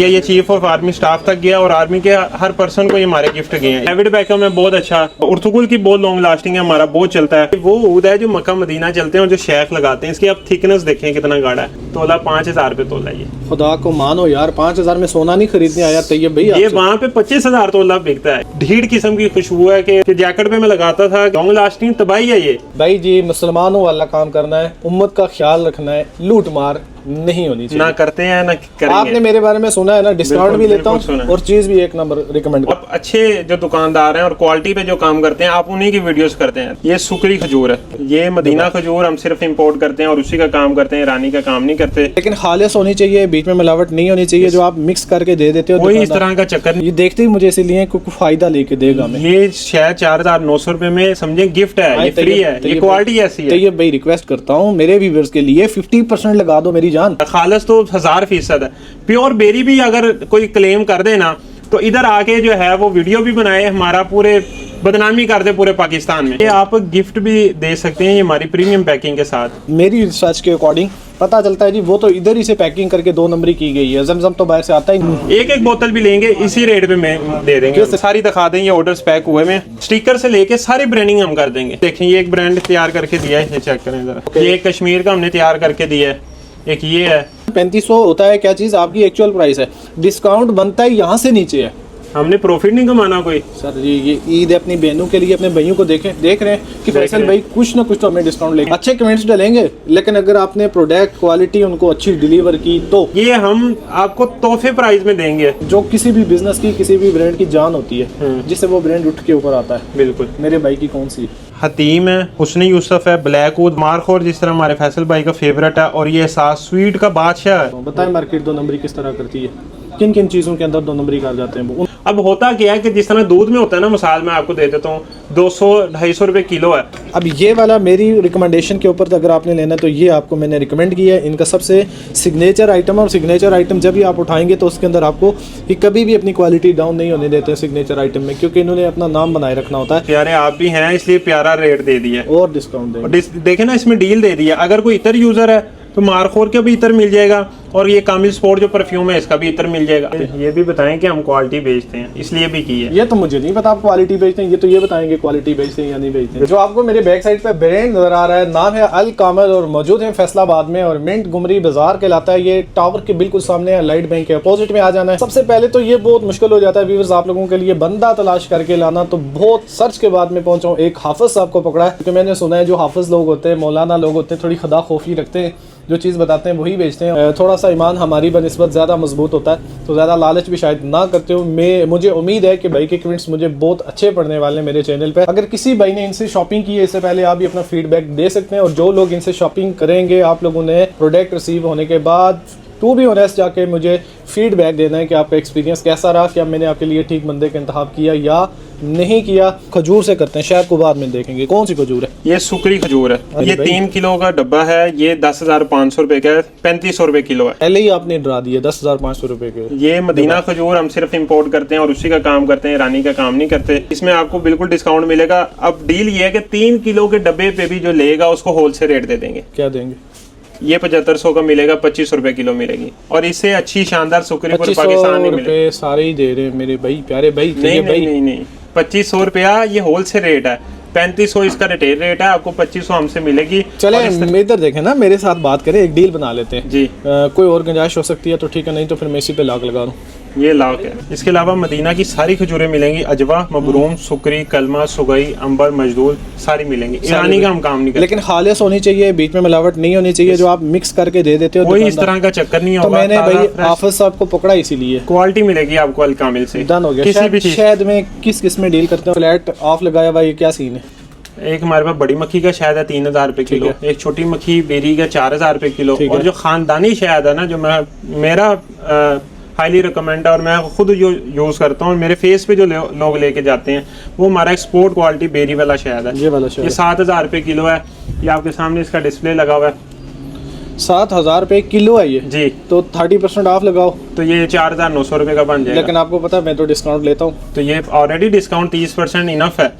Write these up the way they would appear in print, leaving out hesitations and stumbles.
ये chief of army staff तक गया और आर्मी के हर पर्सन को ये हमारे गिफ्ट गए हैं। डेविड बेकहम है बहुत अच्छा, उर्तुगुल की बहुत लॉन्ग लास्टिंग है, हमारा बहुत चलता है। वो ऊद है जो मक्का मदीना चलते हैं और जो शेख लगाते हैं। इसकी आप थिकनेस देखें कितना गाढ़ा है। तोला 5000 रुपए तोला। ये खुदा को मानो यार, 5000 में सोना नहीं खरीदने आया तैयब भाई। ये वहाँ पे 25,000 तोला बिकता है। ढीढ़ किस्म की खुशबू है कि जैकेट पे मैं लगाता था। लॉन्ग लास्टिंग तबाही है ये भाई जी। मुसलमानों वाला काम करना है, उम्मत का ख्याल रखना है, लूट मार नहीं होनी चाहिए। ना करते हैं ना करेंगे। आपने मेरे बारे में सुना है ना, डिस्काउंट भी लेता हूँ और चीज भी एक नंबर रिकमेंड करता हूं। अच्छे जो दुकानदार हैं और क्वालिटी पे जो काम करते हैं, आप उन्हीं की वीडियोस करते हैं। ये सुकरी खजूर है, ये मदीना खजूर हम सिर्फ इंपोर्ट करते हैं और उसी का काम करते हैं, ईरानी का काम नहीं करते। लेकिन खालिस होनी चाहिए, बीच में मिलावट नहीं होनी चाहिए। जो आप मिक्स करके दे देते हो कोई इस तरह का चक्कर। ये देखते ही मुझे इसीलिए कुछ फायदा लेके देगा हमें। ये शायद 4900 रुपए में समझे गिफ्ट है, ये फ्री है, ये क्वालिटी ऐसी है। ये भाई रिक्वेस्ट करता हूँ मेरे व्यूअर्स के लिए 50% लगा दो मेरी जान। खालिस तो 1000% है। प्योर बेरी भी अगर कोई क्लेम कर दे ना, तो इधर आके जो है वो वीडियो भी बनाए, हमारा पूरे बदनामी कर दे पूरे पाकिस्तान में। ये आप गिफ्ट भी दे सकते हैं, ये हमारी प्रीमियम पैकिंग के साथ। मेरी रिसर्च के अकॉर्डिंग पता चलता है जी, वो तो इधर ही से पैकिंग करके 2 नंबरी की गई है। जमजम तो बाहर से आता ही नहीं। एक बोतल भी लेंगे इसी रेट पे मैं दे देंगे। सारी दिखा देंगे ऑर्डर्स पैक हुए में, स्टिकर से लेके सारी ब्रांडिंग हम कर देंगे। देखें ये एक ब्रांड तैयार करके दिया है, ये चेक करें जरा। ये कश्मीर का हमने तैयार करके दिया है। एक ये है 3500 होता है क्या चीज, आपकी एक्चुअल प्राइस है। डिस्काउंट बनता है यहाँ से नीचे है। हमने प्रॉफिट नहीं कमाना कोई। सर जी ये ईद है अपनी बहनों के लिए, अपने भाइयों को देख रहे हैं कि फैसल भाई कुछ ना कुछ तो हमें डिस्काउंट लेंगे। अच्छे कमेंट्स डालेंगे, लेकिन अगर आपने प्रोडक्ट क्वालिटी उनको अच्छी डिलीवर की तो ये हम आपको तोहफे प्राइस में देंगे। जो किसी भी बिजनेस की, किसी भी ब्रांड की जान होती है, जिससे वो ब्रांड उठ के ऊपर आता है। बिल्कुल। मेरे भाई की कौन सी? हतीम है, हुस्न यूसुफ है, ब्लैक वुड, मारखोर जिस तरह हमारे फैसल भाई का फेवरेट है, और ये एहसास स्वीट का बादशाह है। बताएं मार्केट 2 नंबरी किस तरह करती है, किन किन चीज़ों के अंदर 2 नंबरी कर जाते हैं। अब होता क्या है कि जिस तरह दूध में होता है ना, मिसाल मैं आपको दे देता हूँ 200-250 रुपए किलो है। अब ये वाला मेरी रिकमेंडेशन के ऊपर अगर आपने लेना तो ये आपको मैंने रिकमेंड किया है। इनका सबसे सिग्नेचर आइटम, और सिग्नेचर आइटम जब भी आप उठाएंगे तो उसके अंदर आपको ये कभी भी अपनी क्वालिटी डाउन नहीं होने देते हैं सिग्नेचर आइटम में, क्योंकि इन्होंने अपना नाम बनाए रखना होता है। प्यारे आप भी हैं इसलिए प्यारा रेट दे दिया और डिस्काउंट देखे ना, इसमें डील दे दिया। अगर कोई इतर यूजर है तो मारखोर का भी इतर मिल जाएगा, और ये कामिल स्पोर्ट जो परफ्यूम है इसका भी इतर मिल जाएगा। ये भी बताएं कि हम क्वालिटी बेचते हैं, इसलिए भी की है। ये तो मुझे नहीं पता आप क्वालिटी बेचते हैं, ये तो ये बताएंगे क्वालिटी बेचते हैं या नहीं बेचते हैं। जो आपको मेरे बैक साइड पे ब्रांड नजर आ रहा है, नाम है अल कामल और मौजूद है फैसलाबाद में, और मिंट गुमरी बाजार कहलाता है। ये टावर के बिल्कुल सामने है, लाइट बैंक के अपोजिट में आ जाना है। सबसे पहले तो ये बहुत मुश्किल हो जाता है व्यूअर्स आप लोगों के लिए बंदा तलाश करके लाना, तो बहुत सर्च के बाद में पहुंचा हूँ। एक हाफिज साहब को पकड़ा है, क्योंकि मैंने सुना है जो हाफिज लोग होते हैं, मौलाना लोग होते हैं, थोड़ी खुदा खौफी रखते हैं, जो चीज़ बताते हैं वही बेचते हैं। थोड़ा सा ईमान हमारी बनिस्बत ज़्यादा मजबूत होता है, तो ज़्यादा लालच भी शायद ना करते हो। मुझे उम्मीद है कि भाई के कमेंट्स मुझे बहुत अच्छे पढ़ने वाले हैं मेरे चैनल पे। अगर किसी भाई ने इनसे शॉपिंग की है इससे पहले, आप भी अपना फीडबैक दे सकते हैं। और जो लोग इनसे शॉपिंग करेंगे, आप लोगों ने प्रोडक्ट रिसीव होने के बाद टू बी ऑनेस्ट जाके मुझे फीडबैक देना है कि आपका एक्सपीरियंस कैसा रहा, क्या मैंने आपके लिए ठीक बंदे का इंतखाब किया या नहीं किया। खजूर से करते हैं, शायद को बाद में देखेंगे कौन सी खजूर है। ये सुकरी खजूर है, ये 3 किलो का डब्बा है, ये 10,500 रुपए का है, 3500 रुपए किलो है। पहले ही आपने डरा दिया 10,500 रुपए के। ये मदीना खजूर हम सिर्फ इंपोर्ट करते हैं और उसी का काम करते हैं, ईरानी का काम नहीं करते। इसमें आपको बिल्कुल डिस्काउंट मिलेगा। अब डील ये है कि 3 किलो के डब्बे पे भी जो लेगा उसको होलसेल रेट दे देंगे। क्या देंगे? ये 7500 का मिलेगा, 2500 रुपए किलो मिलेगी, और इससे अच्छी शानदार सुकरी पूरे पाकिस्तान में मिलेगी। सारे ही दे रहे हैं मेरे भाई, प्यारे भाई। नहीं 2500 रुपया ये होलसेल रेट है, 3500 इसका रिटेल रेट है, आपको 2500 हमसे मिलेगी। चले इधर देखें ना, मेरे साथ बात करें, एक डील बना लेते हैं जी। कोई और गुंजाइश हो सकती है तो ठीक है, नहीं तो फिर मैं इसी पे लाख लगा दूं। ये लाख है। इसके अलावा मदीना की सारी खजूरें मिलेंगी, अजवा, मबरूम, सुकरी, कलमा, सुगई, अंबर, मजदूर, सारी मिलेंगी। ईरानी का हम काम नहीं करते, लेकिन खालिस होनी चाहिए, बीच में मिलावट नहीं होनी चाहिए। जो आप मिक्स करके दे देते हो कोई इस तरह का चक्कर नहीं होगा। तो मैंने भाई हाफिज साहब को पकड़ा इसीलिए। क्वालिटी मिलेगी आपको अल कामिल से। डन हो गया। किसी भी शहद में किस में डील करते हैं? फ्लैट ऑफ लगाया हुआ, ये क्या सीन है? एक हमारे पास बड़ी मक्खी का शहद है 3000 रुपए किलो, एक छोटी मक्खी बेरी का 4000 रुपए किलो, और जो खानदानी शहद है ना, जो मेरा हाईली रिकमेंड है और मैं खुद जो यूज़ करता हूँ, मेरे फेस पे जो लोग लेके जाते हैं, वो हमारा एक्सपोर्ट क्वालिटी बेरी वाला शहद है। ये वाला शहद, ये 7000 रुपए किलो है। ये आपके सामने इसका डिस्प्ले लगा हुआ है। 7000 रुपए किलो है ये जी। तो 30% ऑफ लगाओ तो ये 4900 रुपए का बन जाएगा। लेकिन आपको पता है मैं तो डिस्काउंट लेता हूँ, तो ये ऑलरेडी डिस्काउंट 30% इनफ है।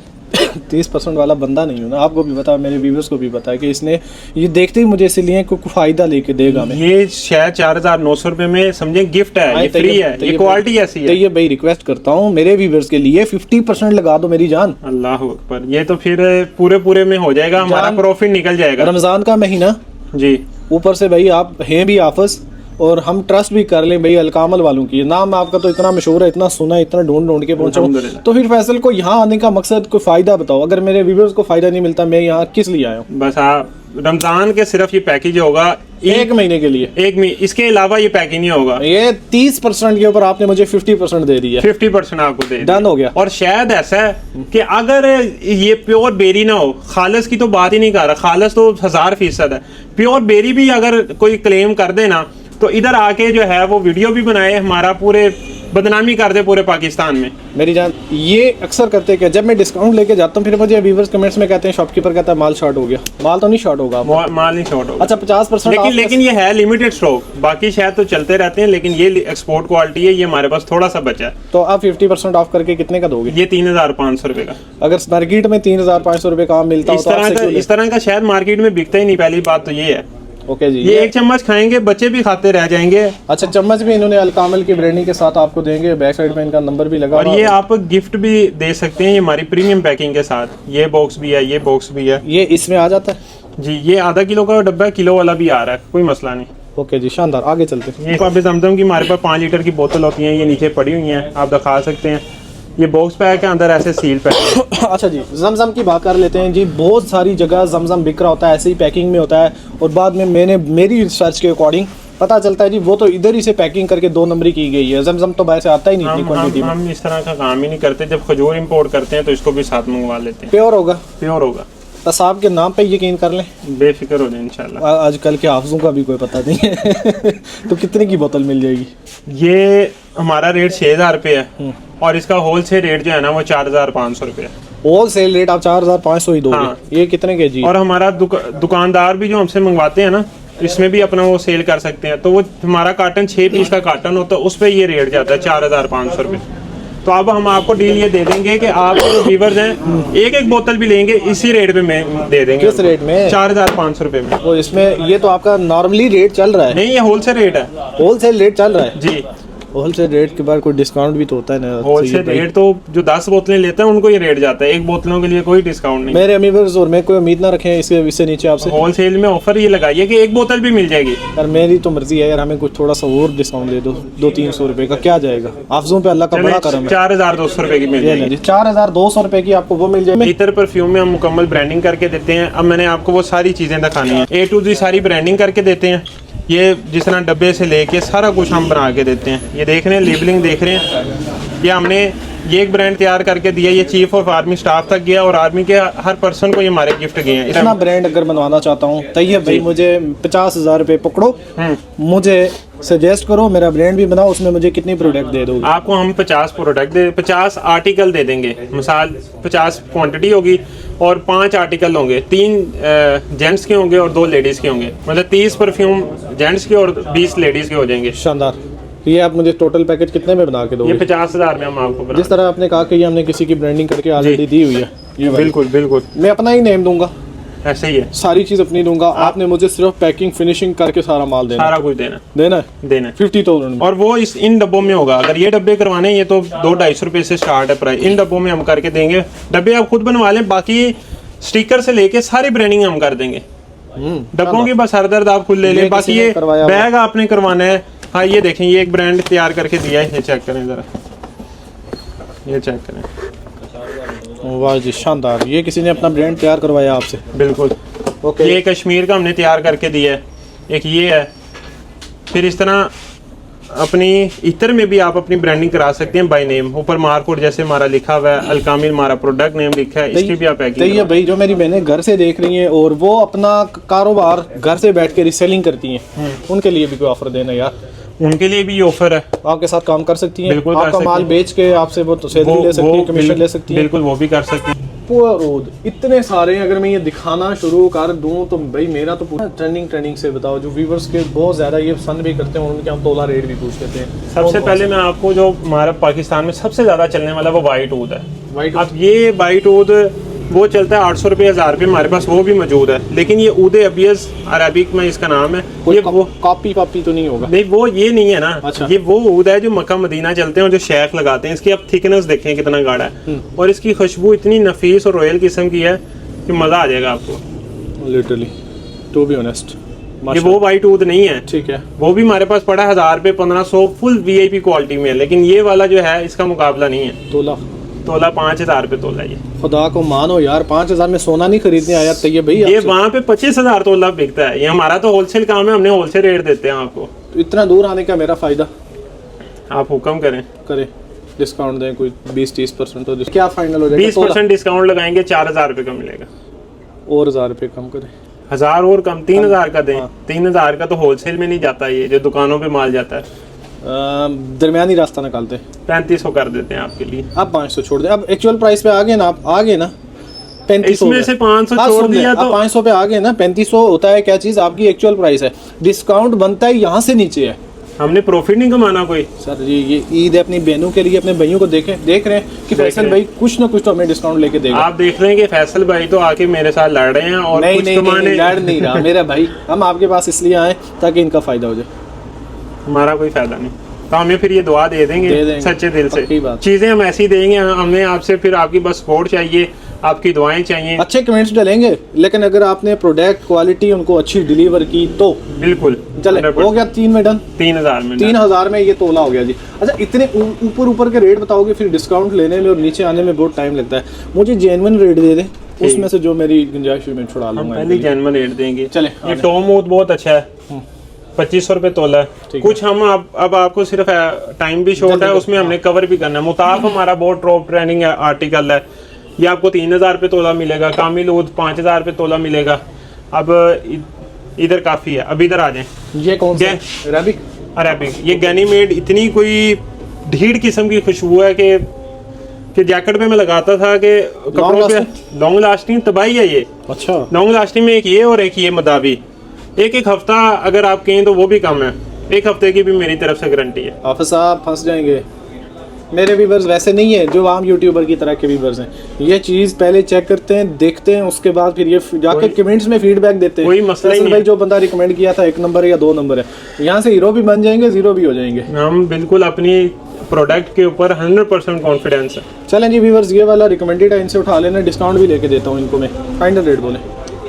30% वाला बंदा नहीं हूँ ना, आपको भी पता है, मेरे व्यूवर्स को भी पता है कि इसने ये देखते ही मुझे इसलिए कोई फ़ायदा लेके देगा हमें। ये शायद 4900 रुपए में समझे गिफ्ट है, ये फ्री है, ये क्वालिटी ऐसी है। तो ये भाई रिक्वेस्ट करता हूँ मेरे व्यूवर्स के लिए 50% लगा दो मेरी जान। अल्लाह अकबर, ये तो फिर पूरे में हो जाएगा, हमारा प्रॉफिट निकल जाएगा। रमज़ान का महीना जी, ऊपर से भाई आप हैं भी हाफिज और हम ट्रस्ट भी कर लें भाई अलकामल वालों की, नाम आपका तो इतना मशहूर है, इतना सुना है, इतना ढूंढ के पहुंचा हूं। तो फिर फैसल को यहाँ आने का मकसद कोई फ़ायदा बताओ, अगर मेरे व्यूवर्स को फ़ायदा नहीं मिलता मैं यहाँ किस लिए आया हूँ? बस आप रमज़ान के सिर्फ ये पैकेज होगा एक महीने के लिए, इसके अलावा ये पैकेज नहीं होगा। ये 30% के ऊपर आपने मुझे 50% दे दिया, 50% आपको दे डन हो गया। और शायद ऐसा है कि अगर ये प्योर बेरी ना हो, खालस की तो बात ही नहीं कर रहा, खालस तो 1000% है, प्योर बेरी भी अगर कोई क्लेम कर दे ना तो इधर आके जो है वो वीडियो भी बनाए, हमारा पूरे बदनामी कर दे पूरे पाकिस्तान में। मेरी जान ये अक्सर करते हैं कि जब मैं डिस्काउंट लेके जाता हूँ फिर मुझे व्यूवर्स कमेंट्स में कहते हैं, शॉपकीपर कहता है माल शॉर्ट हो गया। माल तो नहीं शॉर्ट होगा, माल नहीं शॉर्ट होगा। अच्छा 50%, लेकिन ये है लिमिटेड स्टॉक, बाकी शायद तो चलते रहते हैं, लेकिन ये एक्सपोर्ट क्वालिटी है, ये हमारे पास थोड़ा सा बचा है। तो आप 50% ऑफ करके कितने का दोगे? ये 3500 रुपए का। अगर मार्केट में 3500 रुपए का मिलता है इस तरह का शायद मार्केट में बिकता ही नहीं, पहली बात तो ये है। ओके जी, ये एक चम्मच खाएंगे बच्चे भी खाते रह जाएंगे। अच्छा चम्मच भी इन्होंने अलकामल की ब्रांडिंग के साथ आपको देंगे, बैक साइड में इनका नंबर भी लगा, और ये आप गिफ्ट भी दे सकते हैं, ये हमारी प्रीमियम पैकिंग के साथ। ये बॉक्स भी है, ये बॉक्स भी है, ये इसमें आ जाता है जी। ये आधा किलो का डब्बा, किलो वाला भी आ रहा है, कोई मसला नहीं। ओके जी, शानदार, आगे चलते हैं। ये अब जमजम की हमारे पास 5 लीटर की बोतल होती है, ये नीचे पड़ी हुई हैं, आप दिखा सकते हैं। ये बॉक्स पैक है, अंदर ऐसे सील पैक। अच्छा जी, जमजम की बात कर लेते हैं जी। बहुत सारी जगह जमजम बिक रहा होता है, ऐसे ही पैकिंग में होता है, और बाद में मेरी रिसर्च के अकॉर्डिंग पता चलता है जी वो तो इधर ही से पैकिंग करके 2 नंबरी की गई है। जमजम तो बाहर से आता ही नहीं इतनी क्वांटिटी में। हम इस तरह का काम ही नहीं करते, जब खजूर इंपोर्ट करते हैं तो इसको भी साथ मंगवा लेते हैं। प्योर होगा? प्योर होगा, बस आपके नाम पे यकीन कर लें, बेफिक्र हो जाए इंशाल्लाह। आजकल के हाफिजों का भी कोई पता नहीं है। तो कितने की बोतल मिल जाएगी? ये हमारा रेट 6000 रुपये है, और इसका होलसेल रेट जो है ना वो 4500 रुपये है। होलसेल रेट आप 4500 ही दोगे? हाँ। ये कितने के जी? और हमारा दुकानदार भी जो हमसे मंगवाते हैं ना, इसमें भी अपना वो सेल कर सकते हैं। तो वो हमारा कार्टन 6 पीस का कार्टन होता है, उस पर ये रेट जाता है 4500 रुपये। तो अब हम आपको डील ये दे देंगे कि आप जो व्यूवर्स हैं एक बोतल भी लेंगे इसी रेट पे में दे देंगे। किस रेट में? 4500 रुपये में। तो इसमें ये तो आपका नॉर्मली रेट चल रहा है? नहीं, ये होलसेल रेट है। होलसेल रेट चल रहा है जी। होलसेल रेट के बाद कोई डिस्काउंट भी तो होता है ना? होलसेल रेट तो जो 10 बोतलें लेते हैं उनको ये रेट जाता है, एक बोतलों के लिए कोई डिस्काउंट नहीं। मेरे व्यूअर्स और मैं कोई उम्मीद ना रखें इससे नीचे आपसे। होलसेल में ऑफर ये लगाइए कि एक बोतल भी मिल जाएगी। यार मेरी तो मर्जी है यार, हमें कुछ थोड़ा सा और डिस्काउंट दे दो, 200-300 रुपए का क्या जाएगा? हाफिजों पे अल्लाह का बड़ा करम है। 4200 रुपए की मिल जाएगी। 4200 रुपए की आपको वो मिल जाएगी। इतर परफ्यूम में हम मुकम्मल ब्रांडिंग करके देते हैं। अब मैंने आपको वो सारी चीजें दिखानी है, A to Z सारी ब्रांडिंग करके देते हैं। ये जिस तरह डब्बे से लेके सारा कुछ हम बना के देते हैं। ये देख रहे हैं, लेबलिंग देख रहे हैं, ये हमने ये एक ब्रांड तैयार करके दिया, ये चीफ ऑफ आर्मी स्टाफ तक गया और आर्मी के हर पर्सन को ये हमारे गिफ्ट गए हैं। इतना ब्रांड अगर बनवाना चाहता हूँ तैयब भाई, मुझे 50,000 रुपए पकड़ो, मुझे सजेस्ट करो, मेरा ब्रांड भी बनाओ, उसमें मुझे कितनी प्रोडक्ट दे दोगे? आपको हम 50 प्रोडक्ट 50 आर्टिकल दे देंगे। मिसाल 50 क्वांटिटी होगी और 5 आर्टिकल होंगे, 3 जेंट्स के होंगे और 2 लेडीज़ के होंगे। मतलब 30 परफ्यूम जेंट्स के और 20 लेडीज़ के हो जाएंगे। शानदार। ये आप मुझे टोटल पैकेज कितने में बना के दोगे? ये 50,000 में हम आपको बना। जिस तरह आपने कहा कि ये हमने किसी की ब्रांडिंग करके ऑलरेडी दी हुई है, ये बिल्कुल बिल्कुल मैं अपना ही नेम दूंगा, ऐसे ही है, सारी चीज अपनी दूंगा। आपने मुझे सिर्फ पैकिंग फिनिशिंग करके सारा माल देना, सारा कुछ देना है 50,000 और वो इन डब्बों में होगा। अगर ये डब्बे करवाने ये तो 200-250 रुपए से स्टार्ट है प्राइस। इन डब्बों में हम करके देंगे। डब्बे आप खुद बनवा लें, बाकी स्टिकर से लेके सारी ब्रांडिंग हम कर देंगे। डब्बों की बस हरदर्द आप खुद ले लें, बाकी ये बैग आपने करवाना है। हाँ ये देखें, ये एक ब्रांड तैयार करके दिया है, ये चेक करें जरा, ये चेक करें। वाह जी शानदार, ये किसी ने अपना ब्रांड तैयार करवाया आपसे? बिल्कुल। ओके। ये कश्मीर का हमने तैयार करके दिया है, एक ये है। फिर इस तरह अपनी इतर में भी आप अपनी ब्रांडिंग करा सकते हैं बाय नेम। ऊपर मार्कोड जैसे हमारा लिखा हुआ है, अलकामिल हमारा प्रोडक्ट नेम लिखा है, इसकी भी आप पैकिंग। ये भाई जो मेरी बहनें घर से देख रही हैं और वो अपना कारोबार घर से बैठ के रीसेलिंग करती हैं, उनके लिए भी कोई ऑफर देना यार? उनके लिए भी ये ऑफर है, आपके साथ काम कर सकती हैं? बिल्कुल, आपका माल बेच के आपसे वो सैलरी ले सकती हैं, कमीशन ले सकती हैं? बिल्कुल, वो भी कर सकती हैं। इतने सारे अगर मैं ये दिखाना शुरू कर दूं तो भाई मेरा तो पूरा ट्रेंडिंग से बताओ, जो व्यूवर्स के बहुत ज़्यादा ये पसंद भी करते हैं और उनके हम तोला रेट भी पूछ लेते हैं। सबसे पहले मैं आपको जो हमारा पाकिस्तान में सबसे ज़्यादा चलने वाला वो वाइट ऊद है। वाइट अब ये वाइट ऊद वो चलता है 800 रुपये 1000 रुपये, हमारे पास वो भी मौजूद है। लेकिन ये ऊद अबियज अरबिक में इसका नाम है। ये वो कॉपी तो नहीं होगा? नहीं, वो ये नहीं है ना। अच्छा। ये वो ऊद है जो मक्का मदीना चलते हैं और जो शेख लगाते हैं। इसकी आप थिकनेस देखें कितना गाढ़ा है और इसकी खुशबू इतनी नफीस और रॉयल किस्म की है कि मज़ा आ जाएगा आपको लिटरली, टू बी ऑनेस्ट। ये वो वाइट ऊद नहीं है, ठीक है। वो भी हमारे पास पड़ा है 1000 रुपये 1500 फुल वीआईपी क्वालिटी में, लेकिन ये वाला जो है इसका मुकाबला नहीं है। तोला 5000 रुपये तोला। ये खुदा को मानो यार, 5000 में सोना नहीं खरीदने आया तैयब भाई। ये वहाँ पे 25,000 तोला बिकता है। ये हमारा तो होलसेल काम है, हमने होलसेल रेट देते हैं आपको। तो इतना दूर आने का मेरा फायदा? आप हुक्म करें डिस्काउंट दें कोई 20-30%। तो क्या फाइनल हो जाएगा? 20% डिस्काउंट लगाएंगे, 4000 रुपये का मिलेगा। और 1000 रुपये कम करें? 1000 और कम, 3000 का दें। 3000 का तो होलसेल में नहीं जाता, ये जो दुकानों पे माल जाता है। दरमियानी रास्ता निकालते हैं, 3500 कर देते हैं आपके लिए। आप 500 छोड़ दें। अब एक्चुअल प्राइस पे आ गए ना, आप आ गए ना 3500 इसमें से 500 छोड़ दिया तो 500 पे आ गए ना। 3500 होता है क्या चीज़? आपकी एक्चुअल प्राइस है, डिस्काउंट बनता है यहाँ से नीचे है। हमने प्रॉफिट नहीं कमाना कोई। सर ये ईद है अपनी बहनों के लिए, अपने भाइयों को देख रहे हैं कि फैसल भाई कुछ ना कुछ तो हमें डिस्काउंट लेके देगा। आप देख रहे हैं कि फैसल भाई तो आके मेरे साथ लड़ रहे हैं और नहीं, कुछ नहीं, कमाने लड़ नहीं रहा मेरा भाई। हम आपके पास इसलिए आए ताकि इनका फायदा हो जाए, हमारा कोई फायदा नहीं। तो हमें फिर ये दुआ दे देंगे सच्चे दिल से। चीजें हम ऐसी देंगे, हमें आपसे फिर आपकी बस सपोर्ट चाहिए, आपकी दुआएं चाहिए, अच्छे कमेंट्स डालेंगे। लेकिन अगर आपने प्रोडक्ट क्वालिटी उनको अच्छी डिलीवर की तो बिल्कुल चले। हो गया 3 में डन, 3000 में। 3000 में ये तोला हो गया जी। अच्छा, इतने ऊपर के रेट बताओगे, फिर डिस्काउंट लेने में और नीचे आने में बहुत टाइम लगता है। मुझे जेन्युइन रेट दे दें, उसमें से जो मेरी गुंजाइश में छुड़ा लूंगा। पहले जेन्युइन रेट देंगे। चले। ये टॉम ऊद बहुत अच्छा है, 2500 रुपये तोला है। कुछ हम अब आपको सिर्फ टाइम भी शॉर्ट है, उसमें हमने कवर भी करना है। मुताफ हमारा बहुत टॉप ट्रेंडिंग आर्टिकल है, ये आपको 3000 रुपये तोला मिलेगा। कामिल ऊद 5000 रुपये तोला मिलेगा। अब इधर काफ़ी है, अब इधर आ जाएं। ये कौन सा? अरेबिक। ये गैनीमेड इतनी कोई ढीढ़ किस्म की खुशबू है कि जैकेट पे मैं लगाता था कि कपड़ों पे लॉन्ग लास्टिंग तबाही है ये। अच्छा, लॉन्ग लास्टिंग में एक ये और एक ये मदावी। एक हफ्ता अगर आप कहें तो वो भी कम है, 1 हफ्ते की भी मेरी तरफ से गारंटी है। हाफिज साहब फंस जाएंगे। मेरे व्यूवर्स वैसे नहीं है जो आम यूट्यूबर की तरह के व्यूवर्स हैं। ये चीज़ पहले चेक करते हैं, देखते हैं, उसके बाद फिर ये जाके कमेंट्स में फीडबैक देते हैं। कोई मसला नहीं भाई जो बंदा रिकमेंड किया था 1 नंबर या 2 नंबर है, यहाँ से हीरो भी बन जाएंगे, 0 भी हो जाएंगे। हम बिल्कुल अपनी प्रोडक्ट के ऊपर 100% कॉन्फिडेंस है। चलें जी व्यूवर्स, ये वाला रिकमेंडेड है, इनसे उठा लेना। डिस्काउंट भी लेके देता हूँ इनको मैं। फाइनल रेट बोले?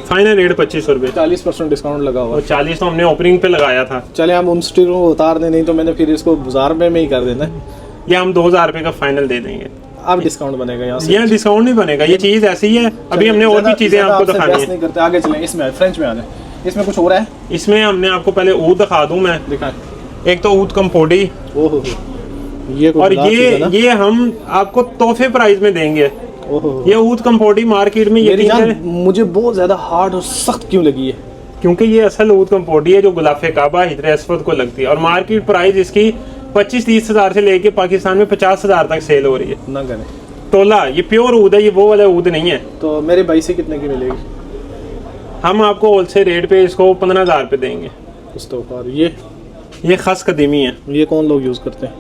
फाइनल रेट 2500 रुपये। 40% डिस्काउंट लगा हुआ। 40 तो हमने ओपनिंग पे लगाया था। चले हम उन स्टिकरों को उतार दें, नहीं तो मैंने फिर इसको 1000 रुपये में ही कर देना है। ये हम 2000 रुपये का फाइनल दे देंगे। अब डिस्काउंट बनेगा यहाँ से? ये डिस्काउंट नहीं बनेगा, ये चीज़ ऐसी है। अभी हमने और भी चीज़ें आपको दिखानी है। नहीं करते, आगे चलें। इसमें फ्रेंच में आ जाए। इसमें कुछ हो रहा है? इसमें हमने आपको पहले ऊद दिखा दूं मैं। दिखाएं। एक तो ऊद कंपोडी, ओहो ये और ये हम आपको तोहफे प्राइस में देंगे। ये ऊद कंपोडी मार्केट में मुझे बहुत ज्यादा हार्ड और सख्त क्यों लगी है? क्योंकि ये असल ऊद कंपोडी है जो गुलाफे काबा हिजर अस्वद को लगती है, और मार्केट प्राइस इसकी 25-30 हज़ार से लेके पाकिस्तान में 50,000 तक सेल हो रही है। ना करें तोला, ये प्योर ऊद है, ये वो वाला ऊद नहीं है। तो मेरे भाई से कितने की मिलेगी? हम आपको होलसेल रेट पे इसको 15,000 पे देंगे। ये खस कदीमी है। ये कौन लोग यूज करते हैं?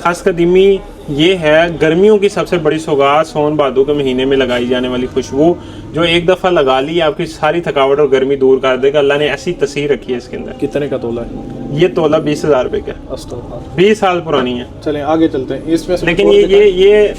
खस कदीमी ये है गर्मियों की सबसे बड़ी सौगात, सोन भादो के महीने में लगाई जाने वाली खुशबू, जो एक दफ़ा लगा ली आपकी सारी थकावट और गर्मी दूर कर देगा। अल्लाह ने ऐसी तस्वीर रखी है इसके अंदर। कितने का तोला है? ये तोला 20,000 रुपये का, 20 साल पुरानी है। चलें आगे चलते हैं। इसमें लेकिन ये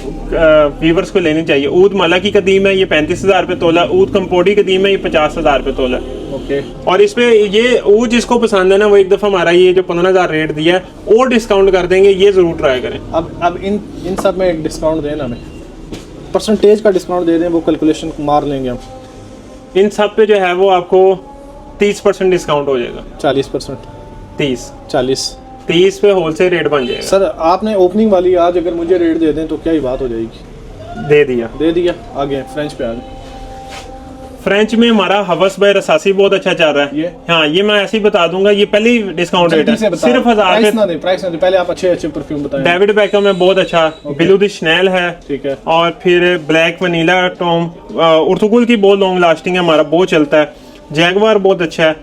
व्यूअर्स को लेनी चाहिए। ऊद मला की कदीम है, ये 35,000 रुपये तोला। ऊद कंपोडी कदीम है, ये 50,000 रुपये तोला। ओके। और इसमें ये ऊद जिसको पसंद है ना, वो एक दफ़ा हमारा ये जो 15,000 रेट दिया है और डिस्काउंट कर देंगे, ये ज़रूर ट्राई करें। अब इन सब में एक डिस्काउंट देना, हमें परसेंटेज का डिस्काउंट दे दें, वो कैलकुलेशन मार लेंगे हम। इन सब पे जो है वो आपको 30% डिस्काउंट हो जाएगा। 40%? 30 पे होलसेल रेट बन जाएगा। सर आपने ओपनिंग वाली आज अगर मुझे रेट दे दें तो क्या ही बात हो जाएगी? दे दिया। आगे फ्रेंच पे आ गए। फ्रेंच में हमारा हवस बाय रसासी बहुत अच्छा चल रहा है। हाँ, ये मैं ऐसे ही बता दूंगा, ये पहले ही डिस्काउंट रेट है, सिर्फ 1000 प्राइस ना दे। पहले आप अच्छे परफ्यूम बताएं। डेविड बेकहम है बहुत अच्छा, बिलू द शनेल है, ठीक है, और फिर ब्लैक वनीला टॉम, उर्तुगुल की बहुत लॉन्ग लास्टिंग है, हमारा बहुत चलता है। जैगवार बहुत अच्छा है।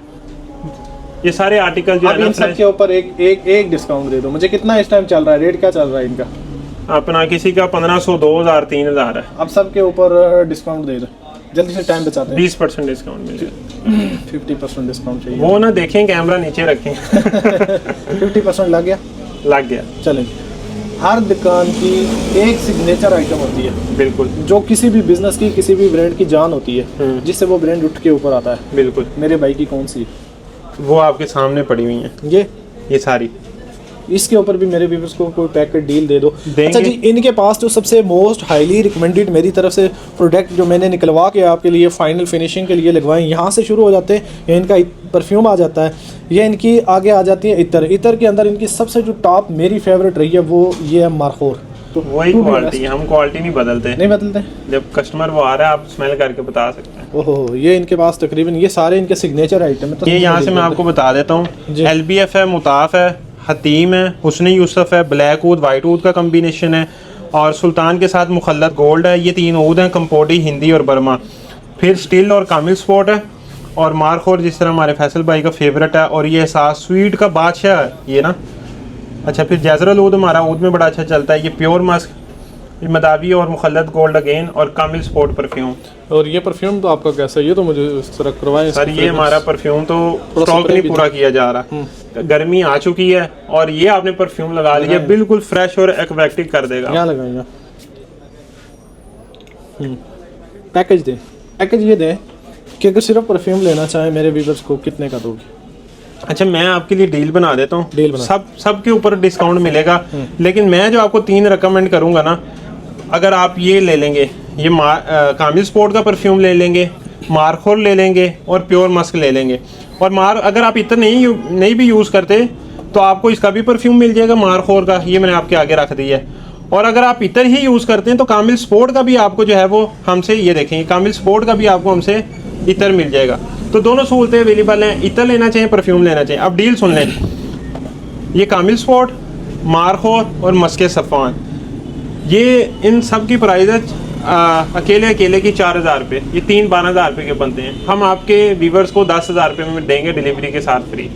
ये सारे आर्टिकल जो है ना, इन सब के ऊपर एक डिस्काउंट दे दो मुझे। कितना इस टाइम चल रहा है रेट? क्या चल रहा है इनका? अपना किसी का 1500, 2000, 3000 है। अब सबके ऊपर डिस्काउंट दे दो, जल्दी से टाइम बचाते हैं। 20% डिस्काउंट मिलेगा। 50% डिस्काउंट चाहिए। वो ना देखें, कैमरा नीचे रखें। 50% लग गया, लग गया। चलें। हर दुकान की एक सिग्नेचर आइटम होती है, बिल्कुल, जो किसी भी बिजनेस की, किसी भी ब्रांड की जान होती है, जिससे वो ब्रांड उठ के ऊपर आता है। बिल्कुल। मेरे भाई की कौन सी? वो आपके सामने पड़ी हुई है, ये सारी। इसके ऊपर भी मेरे व्यूअर्स को कोई पैकेट डील दे दो। देंगे। अच्छा जी, इनके पास जो सबसे मोस्ट हाईली रिकमेंडेड मेरी तरफ से प्रोडक्ट जो मैंने निकलवा के आपके लिए फाइनल फिनिशिंग के लिए लगवाएं, यहाँ से शुरू हो जाते हैं। ये इनका परफ्यूम आ जाता है, ये इनकी आगे आ जाती है इतर। इतर के अंदर इनकी सबसे जो टॉप मेरी फेवरेट रही है वो ये है मारखोर। तो वही क्वालिटी, हम क्वालिटी नहीं बदलते। नहीं बदलते, जब कस्टमर वो आ रहा है आप स्मेल करके बता सकते हैं। ओहो, ये इनके पास तकरीबन ये सारे इनके सिग्नेचर आइटम है। ये यहाँ से मैं आपको बता देता हूँ, LBF है, मुताफ है, हतीम है, हुस्न यूसुफ है, ब्लैक ऊद वाइट ऊद का कम्बिनेशन है, और सुल्तान के साथ मुखल्लत गोल्ड है। ये 3 ऊद हैं, कंपोटी, हिंदी और बर्मा। फिर स्टिल और कामिल स्पॉट है, और मारखोर जिस तरह हमारे फैसल भाई का फेवरेट है। और ये एहसास स्वीट का बादशाह है ये ना। अच्छा, फिर जैजरल ऊद हमारा ऊद में बड़ा अच्छा चलता है। ये प्योर मस्क, मदावी और मुखल्लत गोल्ड अगेन, और कामिल स्पॉट परफ्यूम। और ये परफ्यूम तो आपका कैसा है? ये तो मुझे इस तरह करवाएं सर। ये हमारा परफ्यूम तो स्टॉक नहीं पूरा किया जा रहा, गर्मी आ चुकी है, और ये आपने परफ्यूम लगा लिया, बिल्कुल फ्रेश और एक्वेटिक कर देगा। यहाँ लगाएंगे। पैकेज दें, पैकेज ये दें कि अगर सिर्फ परफ्यूम लेना चाहे मेरे व्यूअर्स को, कितने का दोगे? अच्छा, मैं आपके लिए डील बना देता हूँ। डील बना, सब के ऊपर डिस्काउंट मिलेगा, लेकिन मैं जो आपको 3 रिकमेंड करूंगा ना, अगर आप ये ले लेंगे, ये कामिल स्पॉट का परफ्यूम ले लेंगे, मारखोर ले लेंगे, और प्योर मस्क ले लेंगे, और अगर आप इतना नहीं भी यूज़ करते तो आपको इसका भी परफ्यूम मिल जाएगा, मारखोर का। ये मैंने आपके आगे रख दिया है। और अगर आप इतर ही यूज़ करते हैं तो कामिल स्पॉट का भी आपको जो है वो हमसे, ये देखेंगे, कामिल स्पॉट का भी आपको हमसे इतर मिल जाएगा। तो दोनों सहूलतें अवेलेबल हैं, इतर लेना चाहिए, परफ्यूम लेना चाहिए। अब डील सुन लें, ये कामिल स्पॉट, मारखोर और मस्के सफ़ान, ये इन सब की प्राइस है अकेले की 4000 रुपये। ये 12,000 रुपये के बनते हैं। हम आपके व्यूवर्स को 10,000 रुपये में देंगे डिलीवरी के साथ फ्री।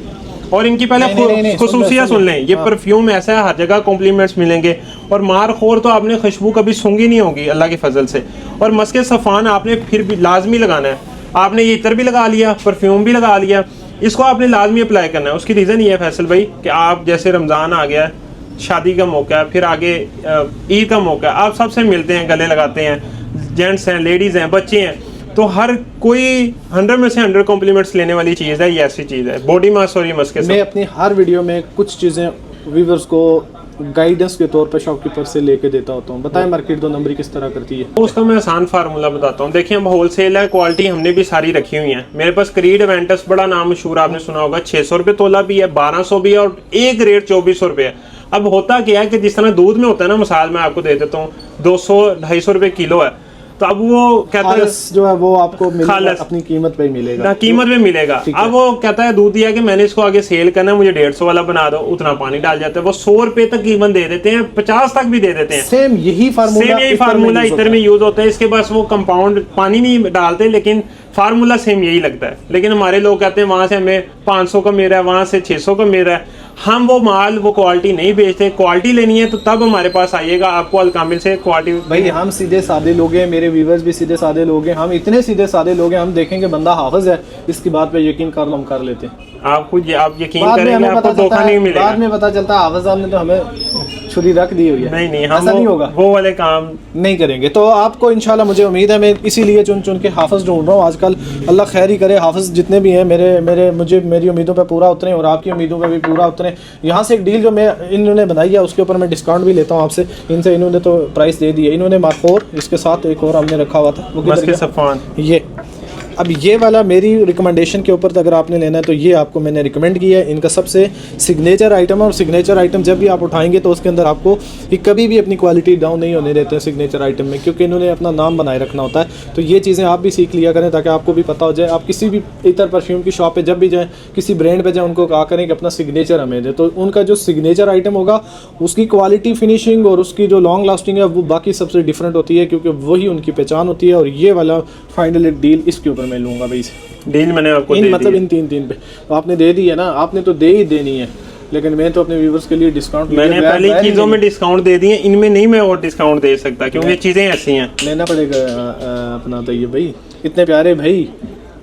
और इनकी पहले खुसूसियात सुन लें, ये परफ्यूम ऐसा है हर जगह कॉम्प्लीमेंट्स मिलेंगे। और मारखोर तो आपने खुशबू कभी सूंघी नहीं होगी अल्लाह के फजल से। और मस्के सफ़ान आपने फिर भी लाजमी लगाना है। आपने ये इतर भी लगा लिया, परफ्यूम भी लगा लिया, इसको आपने लाजमी अप्लाई करना है। उसकी रीज़न ये है फैसल भाई कि आप जैसे रमज़ान आ गया, शादी का मौका है, फिर आगे ईद का मौका है, आप सबसे मिलते हैं, गले लगाते हैं, जेंट्स हैं, लेडीज़ हैं, बच्चे हैं, तो हर कोई 100 में से 100 कॉम्प्लीमेंट्स लेने वाली चीज़ है। ये ऐसी चीज़ है, बॉडी मास्क और ये मस्क के साथ। मैं अपनी हर वीडियो में कुछ चीज़ें व्यूअर्स को गाइडेंस के तौर पर शॉपकीपर से लेके देता होता हूँ। बताएं मार्केट 2 नंबरी किस तरह करती है? उसका मैं आसान फार्मूला बताता हूँ। देखिए, हम होलसेल है, क्वालिटी हमने भी सारी रखी हुई है। मेरे पास क्रीड एवेंटस बड़ा नाम मशहूर, आपने सुना होगा, 600 रुपये तोला भी है, 1200 भी है, और एक रेट 2400 रुपये है। अब होता क्या है कि जिस तरह दूध में होता है ना, मिसाल मैं आपको दे देता हूँ, 200-250 रुपये किलो है, तो अब वो कहता है जो है वो आपको अपनी कीमत पे मिलेगा ना, कीमत में मिलेगा। अब वो कहता है दूध दिया कि मैंने इसको आगे सेल करना है, मुझे 150 वाला बना दो, उतना पानी डाल जाता है। वो 100 रुपए तक कीमत दे देते हैं, 50 तक भी दे देते हैं। सेम यही फार्मूला इतर में यूज होता है। इसके पास वो कंपाउंड पानी नहीं डालते, लेकिन फार्मूला सेम यही लगता है। लेकिन हमारे लोग कहते हैं वहां से हमें 500 का मिल रहा है, वहां से 600 का मिल रहा है। हम वो माल, वो क्वालिटी नहीं बेचते। क्वालिटी लेनी है तो तब हमारे पास आइएगा, आपको अलकामिल से क्वालिटी। भाई हम सीधे सादे लोग हैं, मेरे व्यूवर्स भी सीधे सादे लोग हैं, हम इतने सीधे सादे लोग हैं, हम देखेंगे बंदा हाफिज है, इसकी बात पे यकीन कर लो, हम कर लेते हैं। आप यकीन करेंगे, आपको धोखा नहीं मिलेगा। बाद में पता चलता है हाफिज साहब ने तो हमें छुरी रख दी हुई है। नहीं, हम नहीं होगा, वो वाले काम नहीं करेंगे। तो आपको इंशाल्लाह मुझे उम्मीद है, मैं इसीलिए चुन के हाफिज ढूंढ रहा हूँ आजकल। अल्लाह खैर ही करे, हाफिज जितने भी हैं मेरी उम्मीदों पे पूरा उतरे और आपकी उम्मीदों पे भी पूरा उतरे। यहाँ से एक डील जो मैं इन्होंने बनाई है उसके ऊपर मैं डिस्काउंट भी लेता हूँ आपसे। इनसे इन्होंने तो प्राइस दे दी है। इन्होंने मारखोर, इसके साथ एक और हमने रखा हुआ था, वो सफ़ान। ये अब ये वाला मेरी रिकमेंडेशन के ऊपर अगर आपने लेना है तो ये आपको मैंने रिकमेंड किया है। इनका सबसे सिग्नेचर आइटम है, और सिग्नेचर आइटम जब भी आप उठाएंगे तो उसके अंदर आपको कभी भी अपनी क्वालिटी डाउन नहीं होने देते हैं सिग्नेचर आइटम में, क्योंकि इन्होंने अपना नाम बनाए रखना होता है। तो ये चीज़ें आप भी सीख लिया करें ताकि आपको भी पता हो जाए। आप किसी भी इतर परफ्यूम की शॉप पर जब भी जाएँ, किसी ब्रांड पर जाएँ, उनको कहा करें कि अपना सिग्नेचर हमें दे, तो उनका जो सिग्नेचर आइटम होगा उसकी क्वालिटी, फिनिशिंग और उसकी जो लॉन्ग लास्टिंग है वो बाकी सबसे डिफरेंट होती है, क्योंकि वही उनकी पहचान होती है। और ये वाला फाइनल एक डील इसके ऊपर मैं लूँगा भाई से। डील मैंने आपको मतलब इन तीन पे तो आपने दे दी है ना, आपने तो दे ही देनी है। लेकिन मैं तो अपने व्यूवर्स के लिए डिस्काउंट मैंने पहली चीज़ों में डिस्काउंट दे दिए, इनमें नहीं मैं और डिस्काउंट दे सकता क्योंकि ये चीज़ें ऐसी हैं। लेना पड़ेगा अपना। तो ये भाई इतने प्यारे भाई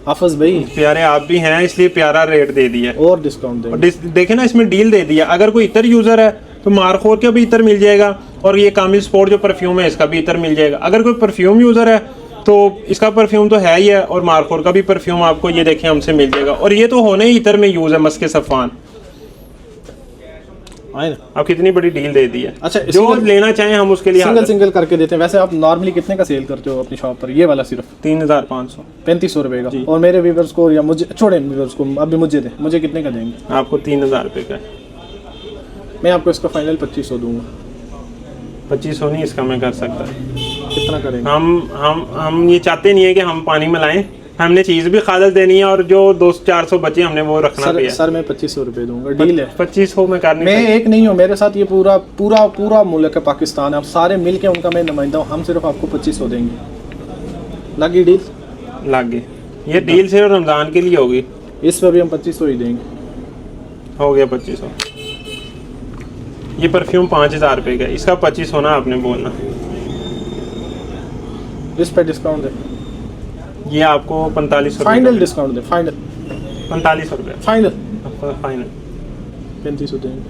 हाफिज भाई, प्यारे आप भी हैं इसलिए प्यारा रेट दे दिया और डिस्काउंट और देखे ना इसमें डील दे दिया। अगर कोई इतर यूज़र है तो मारखोर का भी इतर मिल जाएगा और ये कामिल स्पोर्ट जो परफ्यूम है इसका भी इतर मिल जाएगा। अगर कोई परफ्यूम यूज़र है तो इसका परफ्यूम तो है ही है और मारखोर का भी परफ्यूम आपको ये देखें हमसे मिल जाएगा। और ये तो होने ही इतर में यूज़ है मस्के सफ़ान। आप कितनी बड़ी डील दे दी है। अच्छा, जो लेना चाहें हम उसके लिए सिंगल करके देते हैं। वैसे आप नॉर्मली कितने का सेल करते हो अपनी शॉप पर? ये वाला सिर्फ 3500 3500 रुपए का। और मेरे व्यूवर्स को या मुझे छोड़े व्यूवर्स को अभी मुझे दें, मुझे कितने का देंगे? आपको 3000 रुपये का। मैं आपको इसका फाइनल 2500 दूंगा। 2500 नहीं इसका मैं कर सकता। कितना करेंगे? हम ये चाहते नहीं है कि हम पानी में लाएं, हमने चीज़ भी खालस देनी है और जो 200-400 बचे हमने वो रखना भी है। सर मैं 2500 रुपए दूंगा, डील है। 2500 में करने मैं एक नहीं हूँ, मेरे साथ ये पूरा मुल्क है पाकिस्तान है, आप सारे मिल के उनका मैं नुमाइंदा हूँ। हम सिर्फ आपको 2500 देंगे। लगी डील? लग गई। ये डील सिर्फ रमज़ान के लिए होगी। इस पर भी हम 2500 ही देंगे। हो गया 2500। ये परफ्यूम 5000 रुपये का, इसका 2500 ना आपने बोलना। इस पर डिस्काउंट दे। ये आपको 4500 फाइनल डिस्काउंट दे। फाइनल 4500 रुपये फाइनल 3500 देंगे।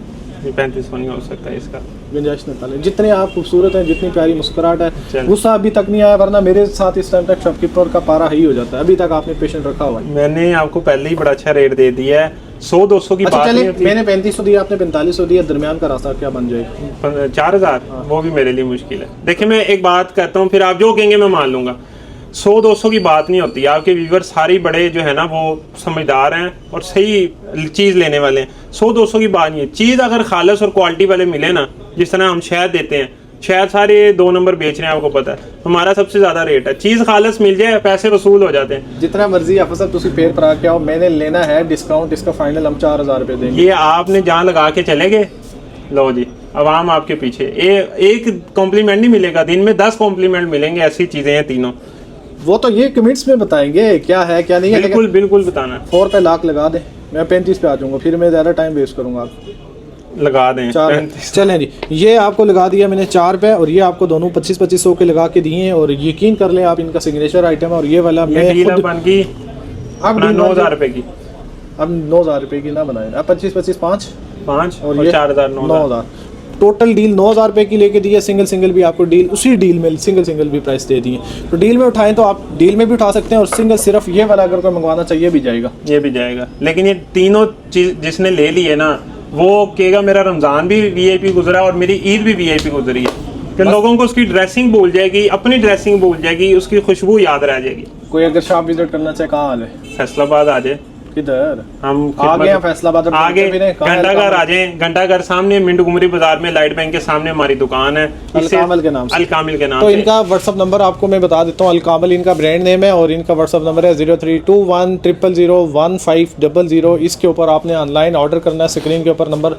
3500 नहीं हो सकता इसका। गुंजाइश निकालें। जितने आप खूबसूरत हैं, जितनी प्यारी मुस्कुराहट है, गुस्सा अभी तक नहीं आया, वरना मेरे साथ इस टाइम तक शॉपकीपर का पारा ही हो जाता है। अभी तक आपने पेशेंट रखा हुआ है। मैंने आपको पहले ही बड़ा अच्छा रेट दे दिया है। 100-200 की बात नहीं होती। मैंने 3500 दिया, आपने 4500 दिया, दरमियान का रास्ता क्या बन जाएगा? 4000 वो भी मेरे लिए मुश्किल है। देखिए मैं एक बात करता हूँ, फिर आप जो कहेंगे मैं मान लूंगा। 100-200 की बात नहीं होती। आपके व्यूवर सारे बड़े जो है ना वो समझदार हैं और सही चीज़ लेने वाले हैं। 100-200 की बात नहीं है। चीज़ अगर खालस और क्वालिटी वाले मिले ना, जिस तरह हम शहद देते हैं, शहद सारे 2 नंबर बेच रहे हैं, आपको पता है हमारा सबसे ज़्यादा रेट है। चीज़ खालस मिल जाए, पैसे वसूल हो जाते हैं। जितना मर्जी आप सब तुम फेर पर आके आओ, मैंने लेना है डिस्काउंट, इसका फाइनल हम 4000 रुपये देंगे। ये आपने जहाँ लगा के चले गए, लो जी अवाम आपके पीछे। एक कॉम्प्लीमेंट नहीं मिलेगा, दिन में 10 कॉम्प्लीमेंट मिलेंगे। ऐसी चीज़ें हैं तीनों। वो तो ये कमेंट्स में बताएंगे क्या है क्या नहीं है। बिल्कुल बताना। 4 पे लाख लगा दे, मैं 35 पे आ जाऊंगा, फिर मैं ज़्यादा टाइम वेस्ट करूंगा। लगा दें 4। चलें जी, ये आपको लगा दिया मैंने 4 पे, और ये आपको दोनों 2500 के लगा के दिए हैं। और यकीन कर लें आप, इनका सिग्नेचर आइटम है। और ये वाला मैं बन गई अब 9000 रुपए की। अब 9000 रुपए की ना बनाए, अब 25 5 और 4000 9000 टोटल डील 9000 रुपए की लेके दी है। सिंगल भी आपको डील उसी डील में सिंगल भी प्राइस दे दी है। तो डील में उठाएं तो आप डील में भी उठा सकते हैं, और सिंगल सिर्फ ये वाला अगर कोई मंगवाना चाहिए भी जाएगा, ये भी जाएगा। लेकिन ये तीनों चीज जिसने ले ली है ना, वो कहेगा मेरा रमजान भी वीआईपी गुजरा और मेरी ईद भी वीआईपी गुजरी है। कि लोगों को उसकी ड्रेसिंग भूल जाएगी, अपनी ड्रेसिंग भूल जाएगी, उसकी खुशबू याद रह जाएगी। कोई अगर शॉप विजिट करना चाहे कहाँ आ जाए? फैसलाबाद आ जाए। किधर? हम आगे हैं फैसलाबाद, आगे घंटाघर आ जाएं। घंटाघर सामने मिंट गुमरी बाजार में लाइट बैंक के सामने हमारी दुकान है, अलकामिल के नाम से। अलकामिल के नाम तो से। इनका व्हाट्सअप नंबर आपको मैं बता देता हूँ। अलकामिल इनका ब्रांड नेम है, और इनका व्हाट्सअप नंबर है 0321001500। इसके ऊपर आपने ऑनलाइन ऑर्डर करना है। स्क्रीन के ऊपर नंबर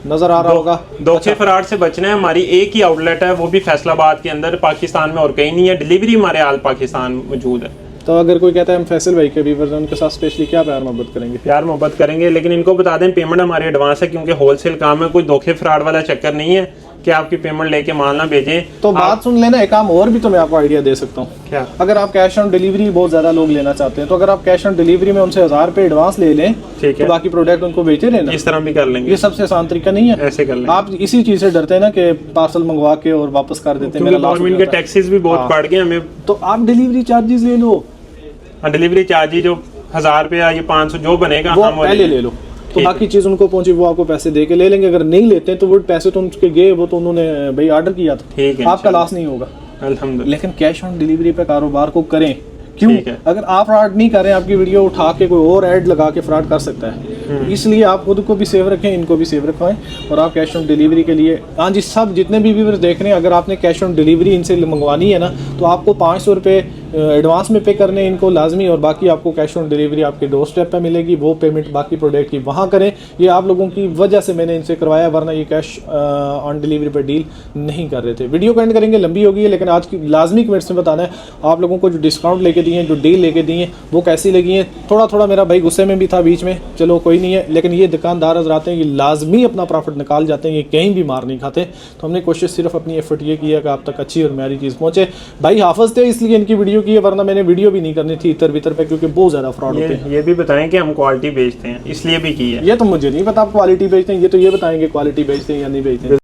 नजर आ रहा होगा। धोखे फराड से बचना है। हमारी एक ही आउटलेट है, वो भी फैसलाबाद के अंदर, पाकिस्तान में और कहीं नहीं है। डिलीवरी हमारे आल पाकिस्तान मौजूद है। तो अगर कोई कहता है हम फैसल भाई के व्यूअर्स हैं, उनके साथ स्पेशली क्या प्यार मोहब्बत करेंगे? प्यार मोहब्बत करेंगे, लेकिन इनको बता दें पेमेंट हमारी एडवांस है, क्योंकि होलसेल काम है। कोई धोखे फ्रॉड वाला चक्कर नहीं है कि आपकी पेमेंट लेके माल ना भेजें। तो बात सुन लेना, एक काम और भी तो मैं आपको आइडिया दे सकता हूँ। क्या? अगर आप कैश ऑन डिलीवरी बहुत ज्यादा लोग लेना चाहते हैं, तो अगर आप कैश ऑन डिलीवरी में उनसे 1000 रुपए एडवांस ले लें, ठीक है, तो बाकी प्रोडक्ट उनको बेचे रहना। इस तरह भी कर लेंगे। ये सबसे आसान तरीका नहीं है? ऐसे कर लेंगे। आप इसी चीज से डरते हैं ना कि पार्सल मंगवा के और वापस कर देते हैं, गवर्नमेंट के टैक्सेस भी बहुत बढ़ गए हमें। तो आप डिलीवरी चार्जेस ले लो। डिलीवरी चार्ज जो 1000 रुपया या 500 जो बनेगा वो पहले ले लो, तो बाकी चीज उनको पहुंची वो आपको पैसे दे के ले लेंगे। अगर नहीं लेते तो वो पैसे तो उनके गए, वो तो उन्होंने भाई ऑर्डर किया था, ठीक है, आपका लॉस नहीं होगा अल्हम्दुलिल्लाह। लेकिन कैश ऑन डिलीवरी पे कारोबार को करें। क्यों? अगर आप फ्रॉड नहीं करें, आपकी वीडियो उठा के कोई और ऐड लगा के फ्रॉड कर सकता है। इसलिए आप खुद को भी सेव रखें, इनको भी सेव रखवाएं, और आप कैश ऑन डिलीवरी के लिए, हाँ जी, सब जितने भी व्यूअर्स देख रहे हैं, अगर आपने कैश ऑन डिलीवरी इनसे मंगवानी है ना, तो आपको 500 रुपये एडवांस में पे करने इनको लाजमी, और बाकी आपको कैश ऑन डिलीवरी आपके डोर स्टेप पे मिलेगी। वो पेमेंट बाकी प्रोडक्ट की वहाँ करें। ये आप लोगों की वजह से मैंने इनसे करवाया, वरना ये कैश ऑन डिलीवरी पे डील नहीं कर रहे थे। वीडियो को एंड करेंगे, लंबी होगी, लेकिन आज की लाजमी कमेंट्स में बताना है आप लोगों को जो डिस्काउंट लेके दी हैं, जो डील लेके दी हैं, वो कैसी लगी हैं। थोड़ा थोड़ा मेरा भाई गुस्से में भी था बीच में, चलो कोई नहीं है, लेकिन ये दुकानदार हज़रात हैं, ये लाजमी अपना प्रॉफिट निकाल जाते हैं, ये कहीं भी मार नहीं खाते। तो हमने कोशिश सिर्फ अपनी एफर्ट ये की है कि आप तक अच्छी और म्यारी चीज़ पहुँचे। भाई हाफिज़ थे इसलिए इनकी वीडियो की है, वरना मैंने वीडियो भी नहीं करनी थी इतर बितर पे, क्योंकि बहुत ज़्यादा फ्रॉड होते हैं। ये भी बताएं कि हम क्वालिटी बेचते हैं, इसलिए भी की है। ये तो मुझे नहीं पता आप क्वालिटी बेचते हैं, ये तो ये बताएंगे क्वालिटी बेचते हैं या नहीं बेचते हैं।